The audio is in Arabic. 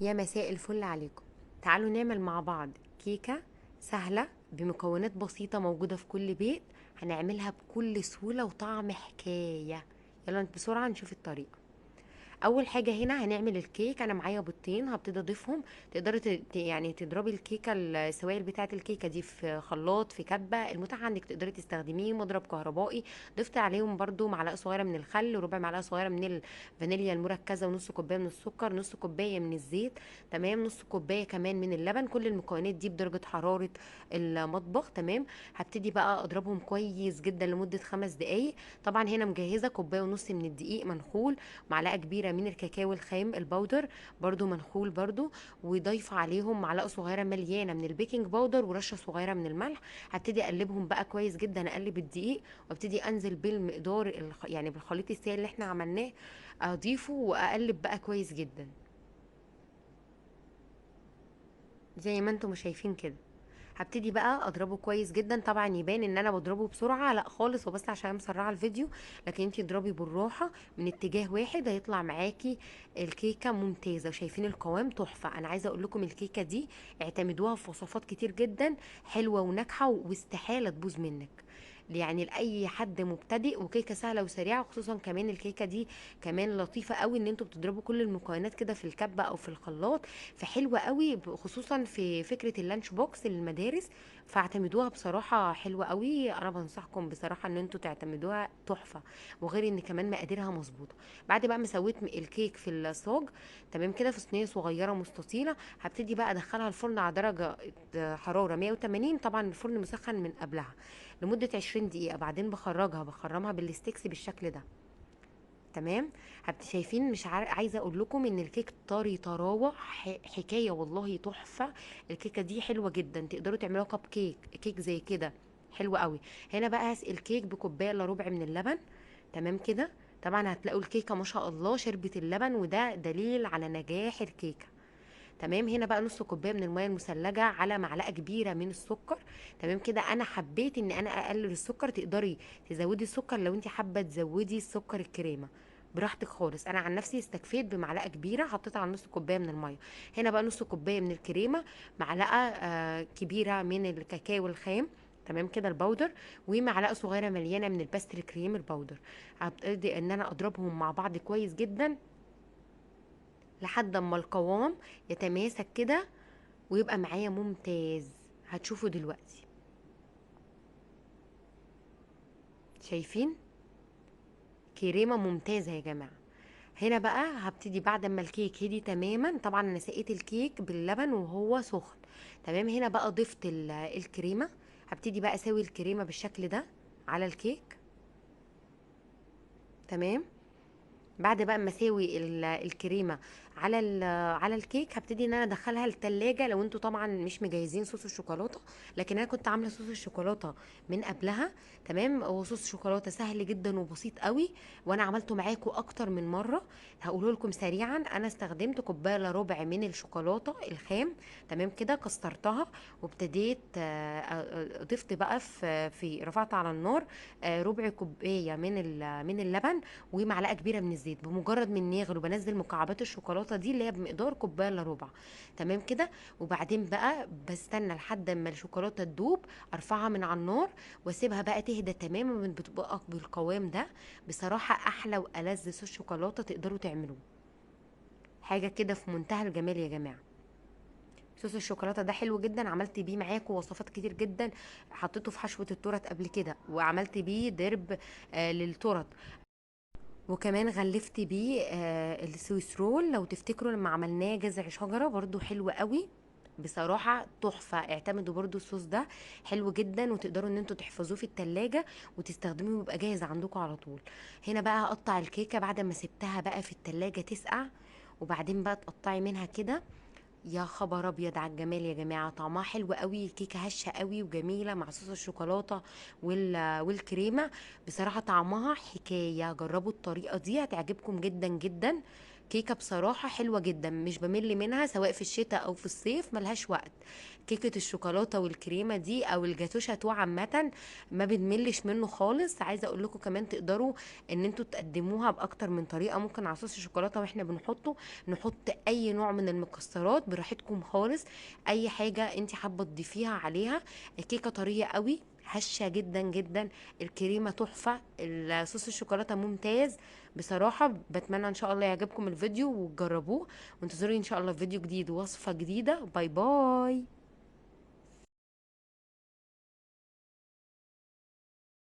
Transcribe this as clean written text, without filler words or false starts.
يا مساء الفل عليكم. تعالوا نعمل مع بعض كيكة سهلة بمكونات بسيطة موجودة في كل بيت. هنعملها بكل سهولة وطعم حكاية. يلا بسرعة نشوف الطريقة. اول حاجه هنا هنعمل الكيك. انا معايا بيضتين هبتدي اضيفهم. تقدري يعني تضربي الكيكه السوائل بتاعه الكيكه دي في خلاط في كبه، المتاح عندك تقدري تستخدميه مضرب كهربائي. ضفت عليهم برضو معلقه صغيره من الخل وربع معلقه صغيره من الفانيليا المركزه ونص كوبايه من السكر، نص كوبايه من الزيت، تمام، نص كوبايه كمان من اللبن. كل المكونات دي بدرجه حراره المطبخ، تمام. هبتدي بقى اضربهم كويس جدا لمده 5 دقايق. طبعا هنا مجهزه كوبايه ونص من الدقيق منخول، معلقه كبيره من الكاكاو الخام البودر برضو منخول برضو، وضايفه عليهم معلقه صغيره مليانه من البيكنج باودر ورشه صغيره من الملح. هبتدي اقلبهم بقى كويس جدا، اقلب الدقيق وابتدي انزل بالمقدار يعني بالخليط السائل اللي احنا عملناه، اضيفه واقلب بقى كويس جدا زي ما انتم شايفين كده. هبتدي بقى اضربه كويس جدا. طبعا يبان ان انا بضربه بسرعه، لا خالص، وبس عشان أنا مسرعه الفيديو. لكن انتي اضربي بالراحه من اتجاه واحد هيطلع معاكي الكيكه ممتازه. وشايفين القوام تحفه. انا عايزه اقول لكم الكيكه دي اعتمدوها في وصفات كتير جدا حلوه وناجحه، واستحاله تبوظ منك. يعني لاي حد مبتدئ، وكيكه سهله وسريعه. خصوصا كمان الكيكه دي كمان لطيفه قوي ان انتوا بتضربوا كل المكونات كده في الكبه او في الخلاط. فحلوه قوي خصوصا في فكره اللانش بوكس للمدارس. فاعتمدوها بصراحه حلوه قوي. انا بنصحكم بصراحه ان انتوا تعتمدوها تحفه. وغير ان كمان مقاديرها مظبوطه. بعد بقى ما سويت الكيك في الصاج، تمام كده، في صينيه صغيره مستطيله، هبتدي بقى ادخلها الفرن على درجه حراره 180. طبعا الفرن مسخن من قبلها لمده 20 دقيقه. بعدين بخرمها بالستيكس بالشكل ده، تمام. شايفين؟ مش عايزه اقول لكم ان الكيك طري طراوه حكايه والله تحفه. الكيكه دي حلوه جدا. تقدروا تعملوها كب كيك زي كده، حلوه قوي. هنا بقى هسقي الكيك بكوبايه الا ربع من اللبن، تمام كده. طبعا هتلاقوا الكيكه ما شاء الله شربت اللبن، وده دليل على نجاح الكيكه، تمام. هنا بقى نص كوبايه من الميه المثلجه على معلقه كبيره من السكر، تمام كده. انا حبيت ان انا اقلل السكر. تقدري تزودي السكر لو انت حابه تزودي السكر الكريمه، براحتك خالص. انا عن نفسي استكفيت بمعلقه كبيره حطيتها على نص كوبايه من الميه. هنا بقى نص كوبايه من الكريمه، معلقه كبيره من الكاكاو الخام، تمام كده البودر، ومعلقه صغيره مليانه من الباستري كريم البودر. هبتدي ان انا اضربهم مع بعض كويس جدا لحد اما القوام يتماسك كده ويبقى معايا ممتاز. هتشوفوا دلوقتي. شايفين؟ كريمه ممتازه يا جماعه. هنا بقى هبتدي بعد ما الكيك هدي تماما. طبعا انا سقيت الكيك باللبن وهو سخن، تمام. هنا بقى ضفت الكريمه. هبتدي بقى اسوي الكريمه بالشكل ده على الكيك، تمام. بعد بقى ما اساوي الكريمه على على الكيك، هبتدي ان انا ادخلها التلاجة. لو انتوا طبعا مش مجهزين صوص الشوكولاته، لكن انا كنت عامله صوص الشوكولاته من قبلها، تمام. هو صوص شوكولاته سهل جدا وبسيط قوي، وانا عملته معاكم اكتر من مره. هقوله لكم سريعا. انا استخدمت كوبايه الا ربع من الشوكولاته الخام، تمام كده، كسرتها وابتديت ضفت بقى رفعت على النار ربع كوبايه من اللبن ومعلقه كبيره من الزيت. بمجرد من إن يغلوا بنزل مكعبات الشوكولاته دي اللي هي بمقدار كوبايه الا ربع، تمام كده. وبعدين بقى بستنى لحد ما الشوكولاته تدوب، ارفعها من على النار واسيبها بقى تهدى تماما. بتبقى بالقوام ده بصراحه احلى والذ صوص شوكولاته تقدروا تعملوه. حاجه كده في منتهى الجمال يا جماعه. صوص الشوكولاته ده حلو جدا. عملت بيه معاكم وصفات كتير جدا. حطيته في حشوه التورت قبل كده، وعملت بيه درب للتورت. وكمان غلفت بيه السويس رول، لو تفتكروا لما عملناه جذع شجرة، برضو حلو قوي. بصراحة تحفة. اعتمدوا برضو الصوص ده، حلو جدا. وتقدروا ان انتوا تحفظوه في التلاجة وتستخدموه ويبقى جاهز عندكم على طول. هنا بقى هقطع الكيكة بعد ما سبتها بقى في التلاجة تسقع، وبعدين بقى تقطعي منها كده. يا خبر ابيض على الجمال يا جماعه. طعمها حلو قوي. كيكه هشه قوي وجميله مع صوص الشوكولاته والكريمه. بصراحه طعمها حكايه. جربوا الطريقه دي هتعجبكم جدا جدا. كيكه بصراحه حلوه جدا، مش بمل منها سواء في الشتاء او في الصيف، ملهاش وقت. كيكه الشوكولاته والكريمه دي او الجاتوشة تو عامه ما بنملش منه خالص. عايزه اقول لكم كمان تقدروا ان انتوا تقدموها باكتر من طريقه. ممكن على صوص الشوكولاته واحنا بنحطه نحط اي نوع من المكسرات براحتكم خالص، اي حاجه انت حابه تضيفيها عليها. الكيكه طريه قوي، هشه جدا جدا، الكريمه تحفه، الصوص الشوكولاته ممتاز. بصراحه بتمنى ان شاء الله يعجبكم الفيديو وتجربوه، وانتظروني ان شاء الله في فيديو جديد ووصفه جديده. باي باي.